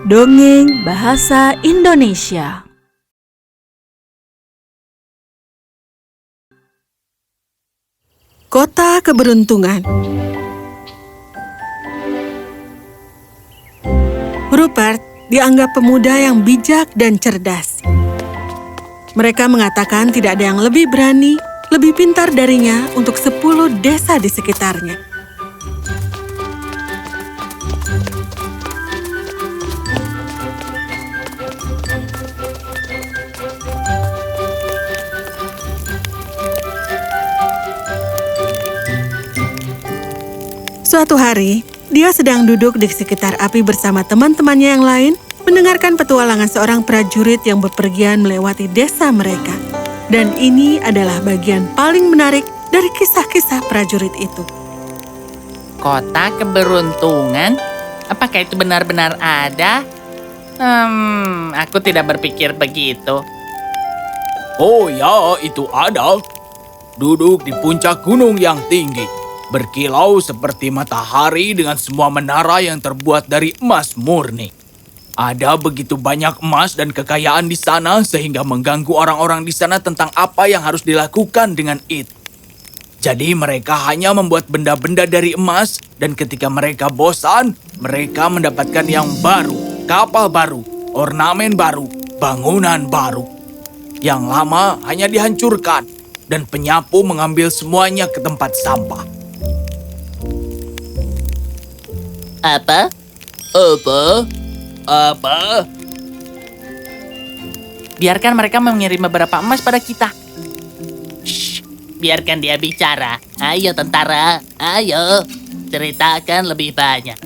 Dongeng Bahasa Indonesia. Kota Keberuntungan. Rupert dianggap pemuda yang bijak dan cerdas. Mereka mengatakan tidak ada yang lebih berani, lebih pintar darinya untuk 10 desa di sekitarnya. Suatu hari, dia sedang duduk di sekitar api bersama teman-temannya yang lain, mendengarkan petualangan seorang prajurit yang bepergian melewati desa mereka. Dan ini adalah bagian paling menarik dari kisah-kisah prajurit itu. Kota Keberuntungan? Apakah itu benar-benar ada? Aku tidak berpikir begitu. Oh ya, itu ada. Duduk di puncak gunung yang tinggi. Berkilau seperti matahari dengan semua menara yang terbuat dari emas murni. Ada begitu banyak emas dan kekayaan di sana sehingga mengganggu orang-orang di sana tentang apa yang harus dilakukan dengan itu. Jadi mereka hanya membuat benda-benda dari emas dan ketika mereka bosan, mereka mendapatkan yang baru, kapal baru, ornamen baru, bangunan baru. Yang lama hanya dihancurkan dan penyapu mengambil semuanya ke tempat sampah. Apa? Apa? Biarkan mereka mengirim beberapa emas pada kita. Shh, biarkan dia bicara. Ayo tentara, ayo. Ceritakan lebih banyak.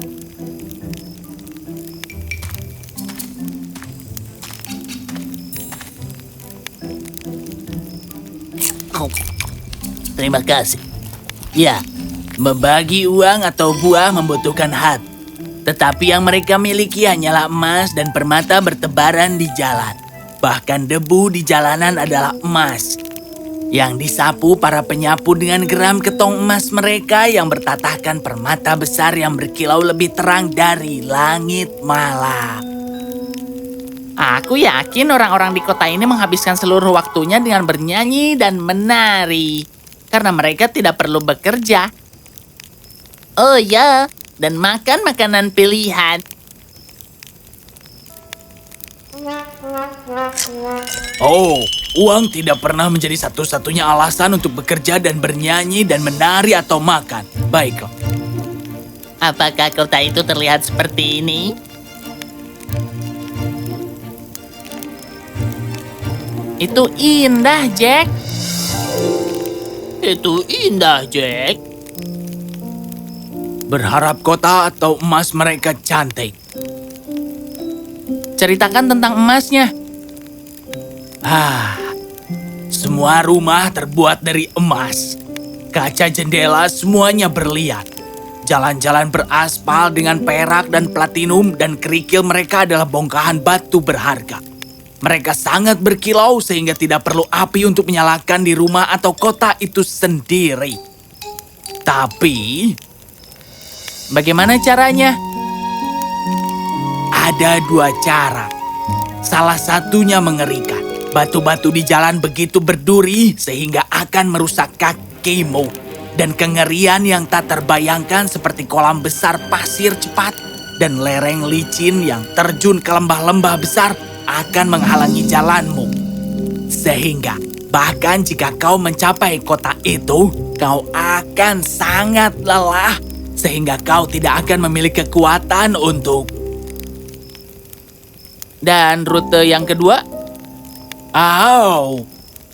Terima kasih. Ya, membagi uang atau buah membutuhkan hati. Tetapi yang mereka miliki hanyalah emas dan permata bertebaran di jalan. Bahkan debu di jalanan adalah emas. Yang disapu para penyapu dengan geram ketong emas mereka yang bertatahkan permata besar yang berkilau lebih terang dari langit malam. Aku yakin orang-orang di kota ini menghabiskan seluruh waktunya dengan bernyanyi dan menari. Karena mereka tidak perlu bekerja. Oh ya, dan makan makanan pilihan. Oh, uang tidak pernah menjadi satu-satunya alasan untuk bekerja dan bernyanyi dan menari atau makan. Baiklah. Apakah kota itu terlihat seperti ini? Itu indah, Jack. Itu indah, Jack. Berharap kota atau emas mereka cantik. Ceritakan tentang emasnya. Semua rumah terbuat dari emas. Kaca jendela semuanya berlian. Jalan-jalan beraspal dengan perak dan platinum dan kerikil mereka adalah bongkahan batu berharga. Mereka sangat berkilau sehingga tidak perlu api untuk menyalakan di rumah atau kota itu sendiri. Tapi Bagaimana caranya? ada 2 cara. Salah satunya mengerikan. Batu-batu di jalan begitu berduri sehingga akan merusak kakimu. Dan kengerian yang tak terbayangkan seperti kolam besar pasir cepat dan lereng licin yang terjun ke lembah-lembah besar akan menghalangi jalanmu. Sehingga bahkan jika kau mencapai kota itu, kau akan sangat lelah sehingga kau tidak akan memiliki kekuatan untuk... Dan rute yang kedua?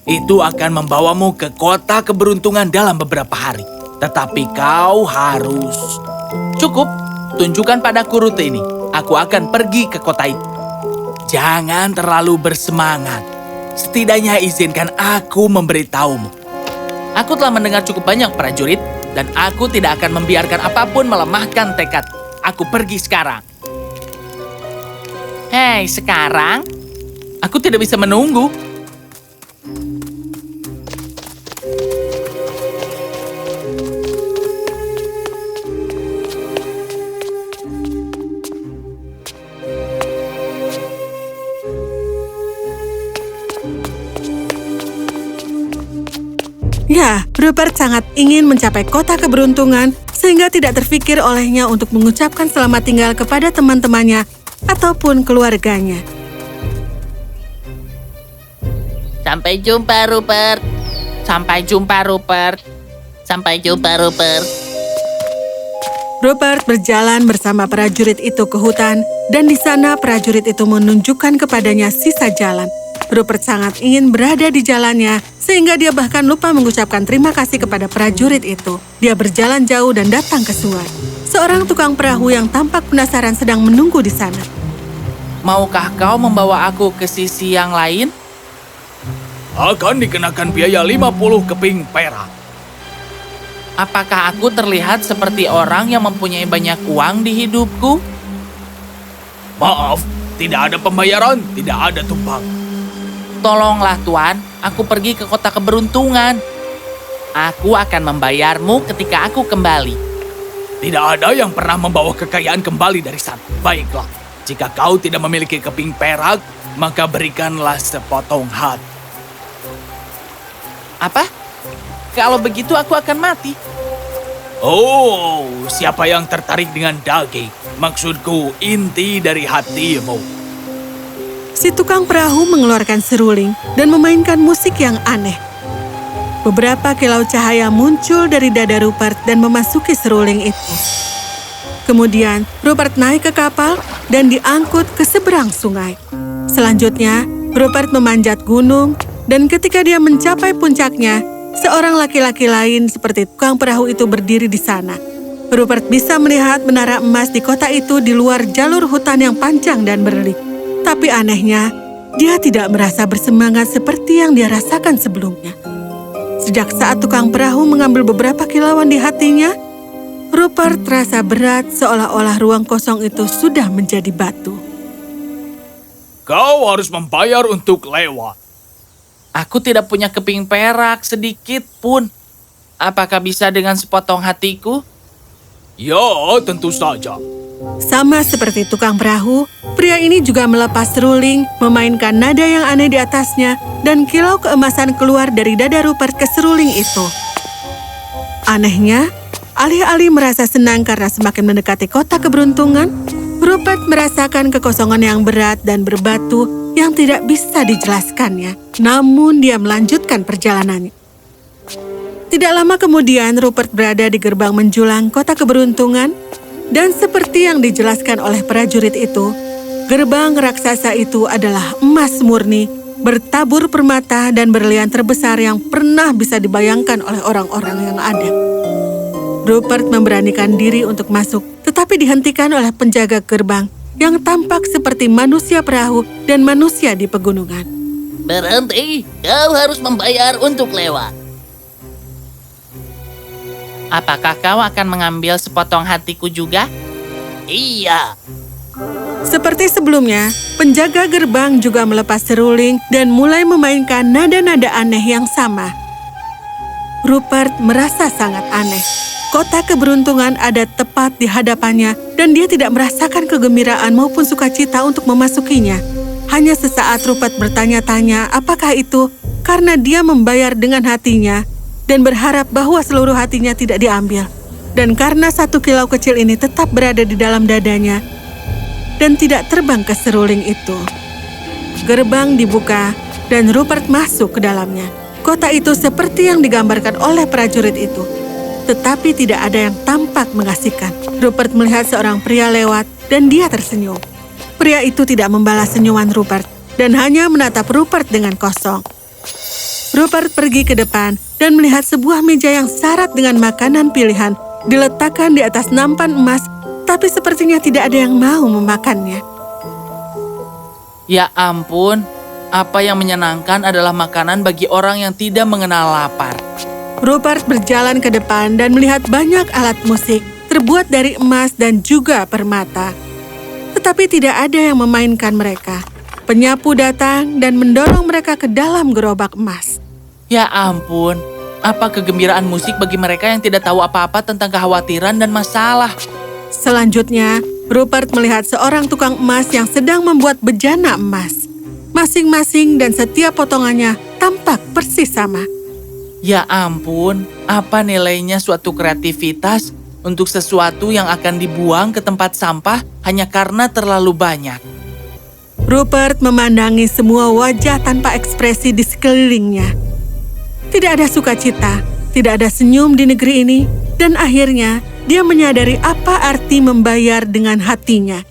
Itu akan membawamu ke kota keberuntungan dalam beberapa hari. Tetapi kau harus... Cukup, tunjukkan padaku rute ini. Aku akan pergi ke kota itu. Jangan terlalu bersemangat. Setidaknya izinkan aku memberitahumu. Aku telah mendengar cukup banyak prajurit, dan aku tidak akan membiarkan apapun melemahkan tekad. Aku pergi sekarang. Hei, sekarang? Aku tidak bisa menunggu. Ya, Rupert sangat ingin mencapai kota keberuntungan sehingga tidak terfikir olehnya untuk mengucapkan selamat tinggal kepada teman-temannya ataupun keluarganya. Sampai jumpa, Rupert. Sampai jumpa, Rupert. Sampai jumpa, Rupert. Rupert berjalan bersama prajurit itu ke hutan, dan di sana prajurit itu menunjukkan kepadanya sisa jalan. Rupert sangat ingin berada di jalannya, sehingga dia bahkan lupa mengucapkan terima kasih kepada prajurit itu. Dia berjalan jauh dan datang ke sungai. Seorang tukang perahu yang tampak penasaran sedang menunggu di sana. Maukah kau membawa aku ke sisi yang lain? Akan dikenakan biaya 50 keping perak. Apakah aku terlihat seperti orang yang mempunyai banyak uang di hidupku? Maaf, tidak ada pembayaran, tidak ada tumpang. Tolonglah Tuan, aku pergi ke kota keberuntungan. Aku akan membayarmu ketika aku kembali. Tidak ada yang pernah membawa kekayaan kembali dari sana. Baiklah, jika kau tidak memiliki keping perak, maka berikanlah sepotong hati. Apa? Kalau begitu aku akan mati. Oh, siapa yang tertarik dengan daging? Maksudku, inti dari hatimu. Si tukang perahu mengeluarkan seruling dan memainkan musik yang aneh. Beberapa kilau cahaya muncul dari dada Rupert dan memasuki seruling itu. Kemudian, Rupert naik ke kapal dan diangkut ke seberang sungai. Selanjutnya, Rupert memanjat gunung, dan ketika dia mencapai puncaknya, seorang laki-laki lain seperti tukang perahu itu berdiri di sana. Rupert bisa melihat menara emas di kota itu di luar jalur hutan yang panjang dan berliku. Tapi anehnya, dia tidak merasa bersemangat seperti yang dia rasakan sebelumnya. Sejak saat tukang perahu mengambil beberapa kilauan di hatinya, Rupert terasa berat seolah-olah ruang kosong itu sudah menjadi batu. Kau harus membayar untuk lewat. Aku tidak punya keping perak sedikit pun. Apakah bisa dengan sepotong hatiku? Ya, tentu saja. Sama seperti tukang perahu, pria ini juga melepas seruling, memainkan nada yang aneh di atasnya, dan kilau keemasan keluar dari dada Rupert ke seruling itu. Anehnya, alih-alih merasa senang karena semakin mendekati kota keberuntungan, Rupert merasakan kekosongan yang berat dan berbatu yang tidak bisa dijelaskannya. Namun dia melanjutkan perjalanannya. Tidak lama kemudian, Rupert berada di gerbang menjulang kota keberuntungan, dan seperti yang dijelaskan oleh prajurit itu, gerbang raksasa itu adalah emas murni, bertabur permata dan berlian terbesar yang pernah bisa dibayangkan oleh orang-orang yang ada. Rupert memberanikan diri untuk masuk, tetapi dihentikan oleh penjaga gerbang yang tampak seperti manusia perahu dan manusia di pegunungan. Berhenti, kau harus membayar untuk lewat. Apakah kau akan mengambil sepotong hatiku juga? Iya. Seperti sebelumnya, penjaga gerbang juga melepas seruling dan mulai memainkan nada-nada aneh yang sama. Rupert merasa sangat aneh. Kota keberuntungan ada tepat di hadapannya dan dia tidak merasakan kegembiraan maupun sukacita untuk memasukinya. Hanya sesaat Rupert bertanya-tanya apakah itu karena dia membayar dengan hatinya dan berharap bahwa seluruh hatinya tidak diambil. Dan karena satu kilau kecil ini tetap berada di dalam dadanya dan tidak terbang ke seruling itu. Gerbang dibuka dan Rupert masuk ke dalamnya. Kota itu seperti yang digambarkan oleh prajurit itu. Tetapi tidak ada yang tampak mengasihkan. Rupert melihat seorang pria lewat dan dia tersenyum. Pria itu tidak membalas senyuman Rupert dan hanya menatap Rupert dengan kosong. Rupert pergi ke depan dan melihat sebuah meja yang syarat dengan makanan pilihan diletakkan di atas nampan emas, tapi sepertinya tidak ada yang mau memakannya. Ya ampun, apa yang menyenangkan adalah makanan bagi orang yang tidak mengenal lapar. Rupert berjalan ke depan dan melihat banyak alat musik terbuat dari emas dan juga permata. Tetapi tidak ada yang memainkan mereka. Penyapu datang dan mendorong mereka ke dalam gerobak emas. Ya ampun, apa kegembiraan musik bagi mereka yang tidak tahu apa-apa tentang kekhawatiran dan masalah. Selanjutnya, Rupert melihat seorang tukang emas yang sedang membuat bejana emas. Masing-masing dan setiap potongannya tampak persis sama. Ya ampun, apa nilainya suatu kreativitas untuk sesuatu yang akan dibuang ke tempat sampah hanya karena terlalu banyak? Rupert memandangi semua wajah tanpa ekspresi di sekelilingnya. Tidak ada sukacita, tidak ada senyum di negeri ini, dan akhirnya dia menyadari apa arti membayar dengan hatinya.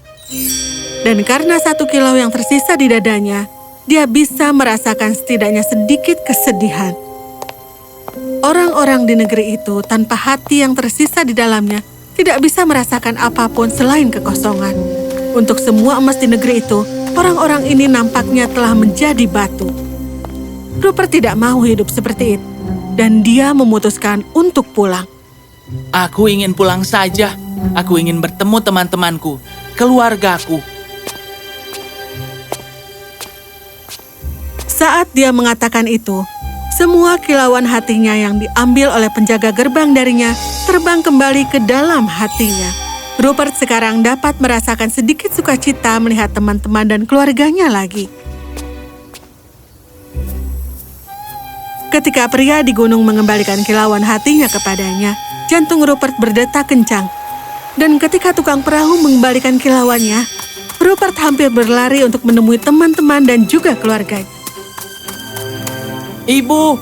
Dan karena 1 kilau yang tersisa di dadanya, dia bisa merasakan setidaknya sedikit kesedihan. Orang-orang di negeri itu tanpa hati yang tersisa di dalamnya tidak bisa merasakan apapun selain kekosongan. Untuk semua emas di negeri itu, orang-orang ini nampaknya telah menjadi batu. Rupert tidak mau hidup seperti itu, dan dia memutuskan untuk pulang. Aku ingin pulang saja. Aku ingin bertemu teman-temanku, keluargaku. Saat dia mengatakan itu, semua kilauan hatinya yang diambil oleh penjaga gerbang darinya terbang kembali ke dalam hatinya. Rupert sekarang dapat merasakan sedikit sukacita melihat teman-teman dan keluarganya lagi. Ketika pria di gunung mengembalikan kilauan hatinya kepadanya, jantung Rupert berdetak kencang. Dan ketika tukang perahu mengembalikan kilauannya, Rupert hampir berlari untuk menemui teman-teman dan juga keluarganya. Ibu,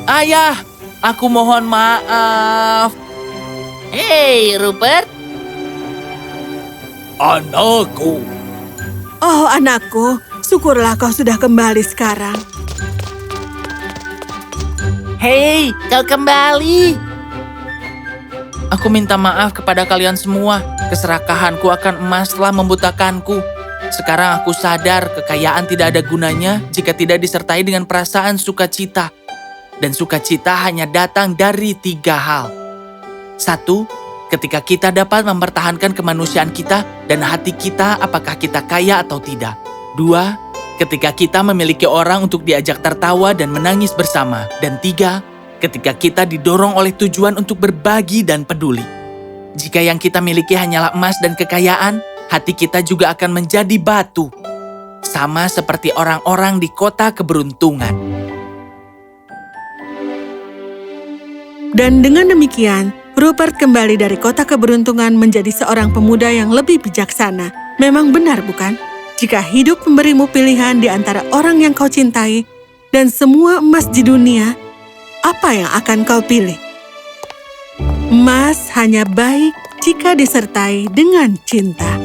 ayah, aku mohon maaf. Hei, Rupert. Anakku, Oh anakku, syukurlah kau sudah kembali sekarang. Hei, kau kembali. Aku minta maaf kepada kalian semua. Keserakahanku akan emas telah membutakanku. Sekarang aku sadar kekayaan tidak ada gunanya jika tidak disertai dengan perasaan sukacita. Dan sukacita hanya datang dari 3 hal. 1, ketika kita dapat mempertahankan kemanusiaan kita dan hati kita apakah kita kaya atau tidak. 2, ketika kita memiliki orang untuk diajak tertawa dan menangis bersama. Dan 3, ketika kita didorong oleh tujuan untuk berbagi dan peduli. Jika yang kita miliki hanyalah emas dan kekayaan, hati kita juga akan menjadi batu. Sama seperti orang-orang di kota keberuntungan. Dan dengan demikian, Rupert kembali dari kota keberuntungan menjadi seorang pemuda yang lebih bijaksana. Memang benar bukan? Jika hidup memberimu pilihan di antara orang yang kau cintai dan semua emas di dunia, apa yang akan kau pilih? Emas hanya baik jika disertai dengan cinta.